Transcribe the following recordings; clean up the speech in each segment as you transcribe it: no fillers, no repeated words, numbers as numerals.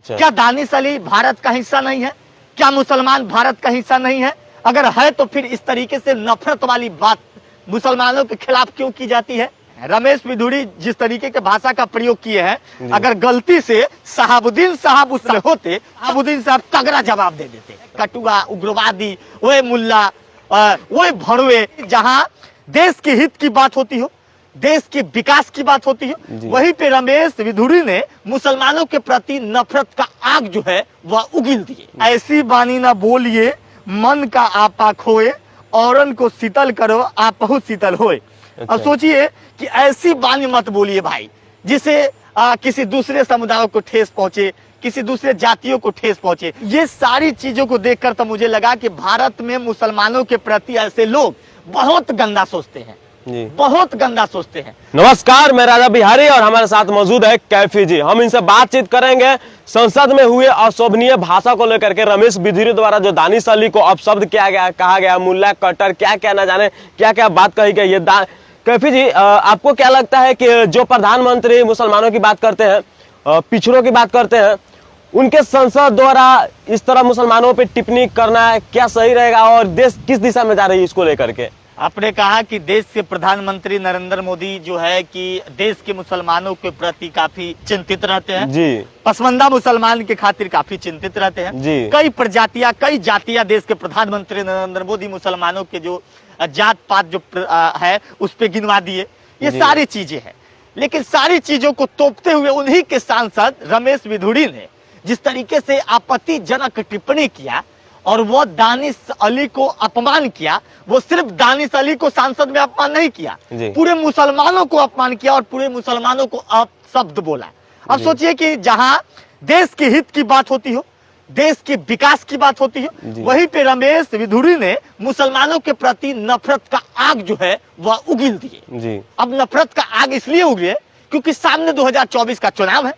क्या दानिश अली भारत का हिस्सा नहीं है? क्या मुसलमान भारत का हिस्सा नहीं है? अगर है तो फिर इस तरीके से नफरत वाली बात मुसलमानों के खिलाफ क्यों की जाती है? रमेश विधुड़ी जिस तरीके के भाषा का प्रयोग किए हैं, अगर गलती से शहाबुद्दीन साहब उसमें होते, शहाबुद्दीन साहब तगड़ा जवाब दे देते। कटुआ, उग्रवादी, वो मुल्ला, वो भड़वे। जहां देश के हित की बात होती हो, देश के विकास की बात होती है, वहीं पे रमेश विधुड़ी ने मुसलमानों के प्रति नफरत का आग जो है वह उगिल दिए। ऐसी बानी ना बोलिए मन का आपा खोए, औरन को शीतल करो आप बहुत शीतल होए। अब सोचिए कि ऐसी बानी मत बोलिए भाई जिसे किसी दूसरे समुदायों को ठेस पहुंचे, किसी दूसरे जातियों को ठेस पहुंचे। ये सारी चीजों को देखकर तो मुझे लगा कि भारत में मुसलमानों के प्रति ऐसे लोग बहुत गंदा सोचते हैं, बहुत गंदा सोचते हैं। नमस्कार, मैं राजा बिहारी और हमारे साथ मौजूद है कैफी जी। हम इनसे बातचीत करेंगे संसद में हुए अशोभनीय भाषा को लेकर के। रमेश विधुड़ी द्वारा जो दानिश अली को अपशब्द किया गया, कहा गया मुल्ला कट्टर, क्या क्या न जाने क्या क्या बात कही गई। ये कैफी जी, आपको क्या लगता है कि जो प्रधानमंत्री मुसलमानों की बात करते हैं, पिछड़ों की बात करते हैं, उनके संसद द्वारा इस तरह मुसलमानों पे टिप्पणी करना क्या सही रहेगा और देश किस दिशा में जा रही है इसको लेकर के? आपने कहा कि देश के प्रधानमंत्री नरेंद्र मोदी जो है कि देश के मुसलमानों के प्रति काफी चिंतित रहते हैं जी, पसमंदा मुसलमान के खातिर काफी चिंतित रहते हैं जी। कई प्रजातियां, कई जातियां देश के प्रधानमंत्री नरेंद्र मोदी मुसलमानों के जो जात पात जो है उस पे गिनवा दिए। ये सारी चीजें हैं, लेकिन सारी चीजों को तोपते हुए उन्हीं के सांसद रमेश विधुड़ी ने जिस तरीके से आपत्तिजनक टिप्पणी किया और वो दानिश अली को अपमान किया, वो सिर्फ दानिश अली को सांसद में अपमान नहीं किया, पूरे मुसलमानों को अपमान किया और पूरे मुसलमानों को अपशब्द बोला। अब सोचिए कि जहां देश के हित की बात होती हो, देश के विकास की बात होती है, वहीं पे रमेश विधुड़ी ने मुसलमानों के प्रति नफरत का आग जो है वह उगिल दिए। अब नफरत का आग इसलिए उगले क्योंकि सामने 2024 का चुनाव है।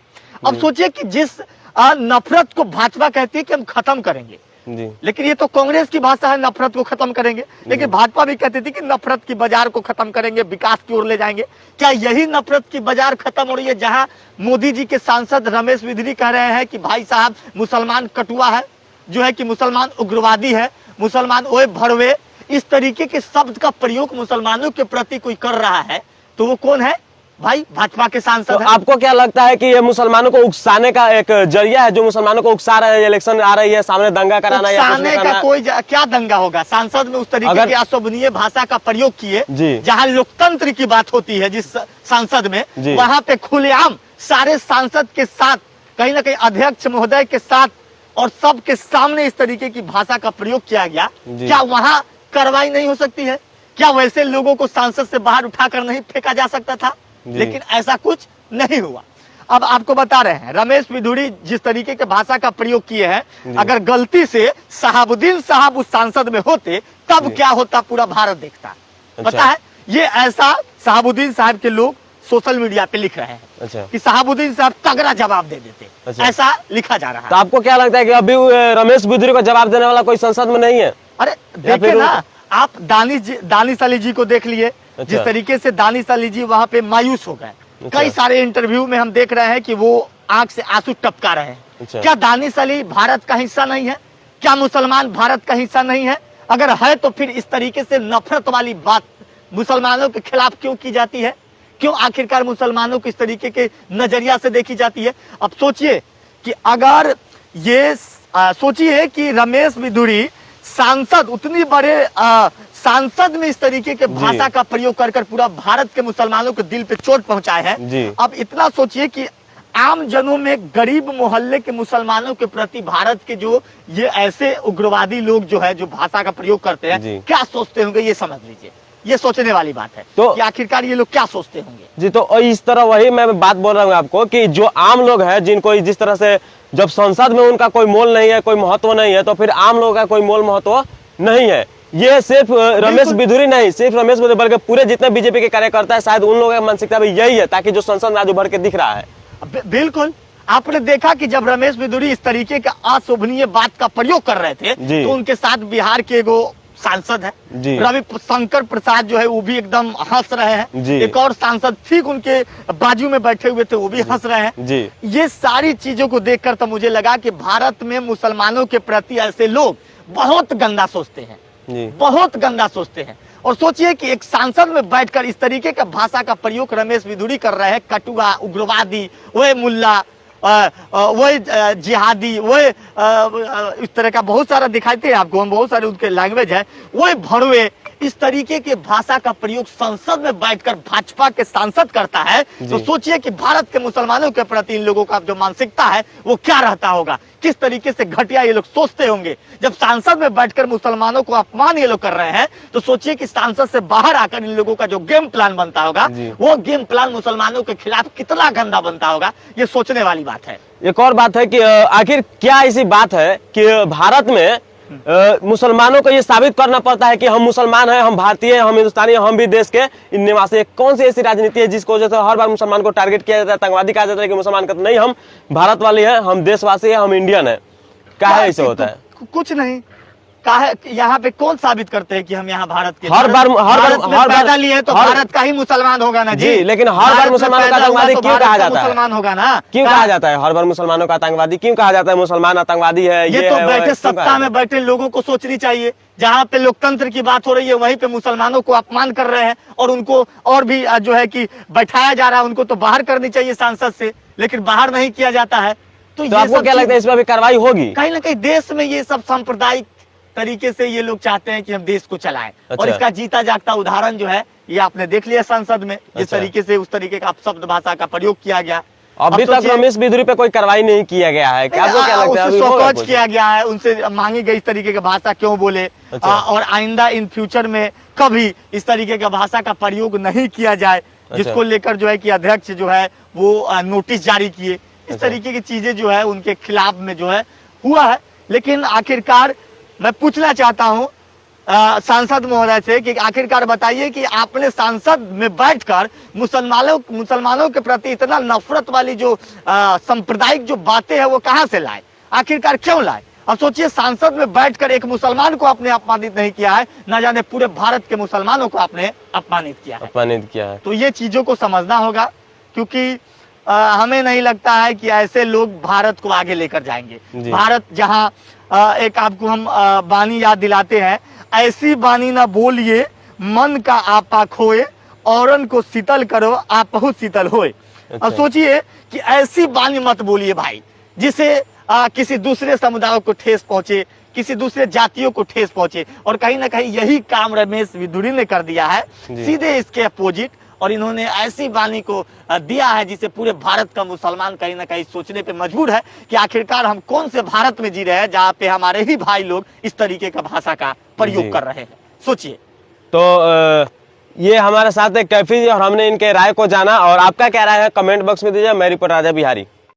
अब सोचिए कि जिस नफरत को भाजपा कहती है कि हम खत्म करेंगे, लेकिन ये तो कांग्रेस की भाषा है, नफरत को खत्म करेंगे, लेकिन भाजपा भी कहती थी कि नफरत की बाजार को खत्म करेंगे, विकास की ओर ले जाएंगे। क्या यही नफरत की बाजार खत्म हो रही है जहां मोदी जी के सांसद रमेश विधुड़ी कह रहे हैं कि भाई साहब मुसलमान कटुआ है, जो है कि मुसलमान उग्रवादी है, मुसलमान ओए भड़वे, इस तरीके के शब्द का प्रयोग मुसलमानों के प्रति कोई कर रहा है तो वो कौन है भाई? भाजपा के सांसद। तो आपको क्या लगता है कि ये मुसलमानों को उकसाने का एक जरिया है, जो मुसलमानों को उकसा रहे हैं? इलेक्शन आ रही है सामने, दंगा कराना या कुछ का कोई क्या दंगा होगा? सांसद में उस तरीके की अशोभनीय भाषा का प्रयोग किए, जहां लोकतंत्र की बात होती है जिस सांसद में, वहां पे खुलेआम सारे सांसद के साथ, कहीं ना कहीं अध्यक्ष महोदय के साथ और सबके सामने इस तरीके की भाषा का प्रयोग किया गया। क्या वहां कार्रवाई नहीं हो सकती है? क्या वैसे लोगों को सांसद से बाहर उठाकर नहीं फेंका जा सकता था? लेकिन ऐसा कुछ नहीं हुआ। अब आपको बता रहे हैं, रमेश विधुड़ी जिस तरीके के भाषा का प्रयोग किए हैं, अगर गलती से शहाबुद्दीन साहब उस सांसद में होते तब क्या होता पूरा भारत देखता। पता है, ये ऐसा शहाबुद्दीन साहब के लोग सोशल मीडिया पे लिख रहे हैं कि शहाबुद्दीन साहब तगड़ा जवाब दे देते, ऐसा लिखा जा रहा है। तो आपको क्या लगता है कि अभी रमेश विधुड़ी को जवाब देने वाला कोई संसद में नहीं है? अरे देखिए ना, आप दानिश अली जी को देख लिए, जिस तरीके से दानिश अली जी वहां पे मायूस हो गए। कई सारे इंटरव्यू में हम देख रहे हैं कि वो आंख से आंसू टपका रहे हैं। क्या दानिश अली भारत का हिस्सा नहीं है? क्या मुसलमान भारत का हिस्सा नहीं है? अगर है तो फिर इस तरीके से नफरत वाली बात मुसलमानों के खिलाफ क्यों की जाती है? क्यों आखिरकार मुसलमानों को इस तरीके के नजरिया से देखी जाती है? अब सोचिए कि अगर ये सोचिए कि रमेश विधुड़ी सांसद, उतनी बड़े सांसद में इस तरीके के भाषा का प्रयोग कर पूरा भारत के मुसलमानों के दिल पे चोट पहुंचाए है। अब इतना सोचिए कि आम जनों में, गरीब मोहल्ले के मुसलमानों के प्रति भारत के जो ये ऐसे उग्रवादी लोग जो है, जो भाषा का प्रयोग करते हैं, क्या सोचते होंगे? ये समझ लीजिए, ये सोचने वाली बात है तो कि आखिरकार ये लोग क्या सोचते होंगे। जी, तो इस तरह वही मैं बात बोल रहा हूँ आपको कि जो आम लोग हैं, जिनको जिस तरह से जब संसद में उनका कोई मोल नहीं है, कोई महत्व नहीं है, तो फिर आम लोगों का कोई मोल महत्व नहीं है। ये सिर्फ रमेश विधुड़ी नहीं, सिर्फ रमेश विधुड़ी बल्कि पूरे जितने बीजेपी के कार्यकर्ता है, शायद उन लोगों की मानसिकता भी यही है, ताकि जो संसद में आज उभर के दिख रहा है। बिल्कुल, आपने देखा कि जब रमेश विधुड़ी इस तरीके का अशोभनीय बात का प्रयोग कर रहे थे तो उनके साथ बिहार के एगो सांसद है, जी। रवि शंकर प्रसाद जो है वो भी एकदम हंस रहे हैं, जी। एक और सांसद ठीक उनके बाजू में बैठे हुए थे वो भी हंस रहे हैं। जी। ये सारी चीजों को देखकर तो मुझे लगा कि भारत में मुसलमानों के प्रति ऐसे लोग बहुत गंदा सोचते हैं, जी। बहुत गंदा सोचते हैं। और सोचिए कि एक सांसद में बैठकर इस तरीके का भाषा का प्रयोग रमेश बिधूरी कर रहे हैं, कटुआ, उग्रवादी, वह मुल्ला, वही जिहादी, वही इस तरह का बहुत सारा दिखाते हैं आपको, हम बहुत सारे उनके लैंग्वेज है, वही भड़वे, इस तरीके के भाषा का प्रयोग संसद में बैठकर भाजपा के सांसद करता है। तो सोचिए कि भारत के मुसलमानों के प्रति इन लोगों का जो मानसिकता है वो क्या रहता होगा, किस तरीके से घटिया ये लोग सोचते होंगे। जब सांसद में बैठकर मुसलमानों को अपमान ये लोग कर रहे हैं तो सोचिए कि सांसद से बाहर आकर इन लोगों का जो गेम प्लान बनता होगा वो गेम प्लान मुसलमानों के खिलाफ कितना गंदा बनता होगा, ये सोचने वाली बात है। एक और बात है कि आखिर क्या ऐसी बात है कि भारत में मुसलमानों को ये साबित करना पड़ता है कि हम मुसलमान हैं, हम भारतीय हैं, हम हिंदुस्तानी हैं, हम भी देश के निवासी। कौन सी ऐसी राजनीति है जिसको वजह से हर बार मुसलमान को टारगेट किया जाता है, आतंकवादी कहा जाता है कि मुसलमान कहते नहीं हम भारत वाले हैं, हम देशवासी हैं, हम इंडियन है? क्या है ऐसे होता है? कुछ नहीं काहे, यहाँ पे कौन साबित करते हैं कि हम यहाँ भारत के हर बार पैदा लिए हैं तो भारत का ही मुसलमान होगा ना जी। लेकिन हर बार मुसलमानों का आतंकवादी क्यों कहा जाता है? मुसलमान होगा ना, क्यों कहा जाता है हर बार मुसलमानों का आतंकवादी क्यों कहा जाता है? मुसलमान आतंकवादी है ये तो बैठे सत्ता में बैठे लोगों को सोचनी चाहिए। जहाँ पे लोकतंत्र की बात हो रही है वहीं पे मुसलमानों को अपमान कर रहे हैं और उनको और भी जो है कि बैठाया जा रहा है, उनको तो बाहर करनी चाहिए सांसद से, लेकिन बाहर नहीं किया जाता है। तो आपको क्या लगता है इस पर भी कार्रवाई होगी? कहीं ना कहीं देश में ये सब सांप्रदायिक तरीके से ये लोग चाहते हैं कि हम देश को चलाएं। अच्छा। और इसका जीता जागता उदाहरण जो है ये आपने देख लिया संसद में, जिस तरीके से उस तरीके का अपशब्द भाषा का प्रयोग किया गया। अभी तक रमेश बिधूरी पे कोई कार्रवाई नहीं किया गया है, क्या आपको क्या लगता है? शोकॉज किया गया है, उनसे मांगी गई इस तरीके की भाषा क्यों बोले। अच्छा। और आइंदा इन फ्यूचर में कभी इस तरीके का भाषा का प्रयोग नहीं किया जाए, जिसको लेकर जो है कि अध्यक्ष जो है वो नोटिस जारी किए। इस तरीके की चीजें जो है उनके खिलाफ में जो है हुआ है। लेकिन आखिरकार मैं पूछना चाहता हूं सांसद महोदय से कि आखिरकार बताइए कि आपने सांसद में बैठकर मुसलमानों के प्रति इतना नफरत वाली जो सांप्रदायिक जो बातें हैं वो कहां से लाए, आखिरकार क्यों लाए? अब सोचिए सांसद में बैठकर एक मुसलमान को आपने अपमानित नहीं किया है, ना जाने पूरे भारत के मुसलमानों को आपने अपमानित किया है। तो ये चीजों को समझना होगा, क्योंकि हमें नहीं लगता है कि ऐसे लोग भारत को आगे लेकर जाएंगे। भारत जहां एक आपको हम बानी याद दिलाते हैं, ऐसी बानी ना बोलिए मन का आपा खोए, औरन को शीतल करो आप बहुत शीतल होए। अब सोचिए कि ऐसी बानी मत बोलिए भाई जिसे किसी दूसरे समुदायों को ठेस पहुंचे, किसी दूसरे जातियों को ठेस पहुंचे। और कहीं ना कहीं यही काम रमेश बिधूरी ने कर दिया है, सीधे इसके अपोजिट। और इन्होंने ऐसी वाणी को दिया है जिसे पूरे भारत का मुसलमान कहीं ना कहीं सोचने पे मजबूर है कि आखिरकार हम कौन से भारत में जी रहे हैं जहाँ पे हमारे ही भाई लोग इस तरीके का भाषा का प्रयोग कर रहे हैं। सोचिए। तो ये हमारे साथ एक कैफी जी और हमने इनके राय को जाना, और आपका क्या राय है कमेंट बॉक्स में दीजिए। मैं रिपोर्टर राजा बिहारी।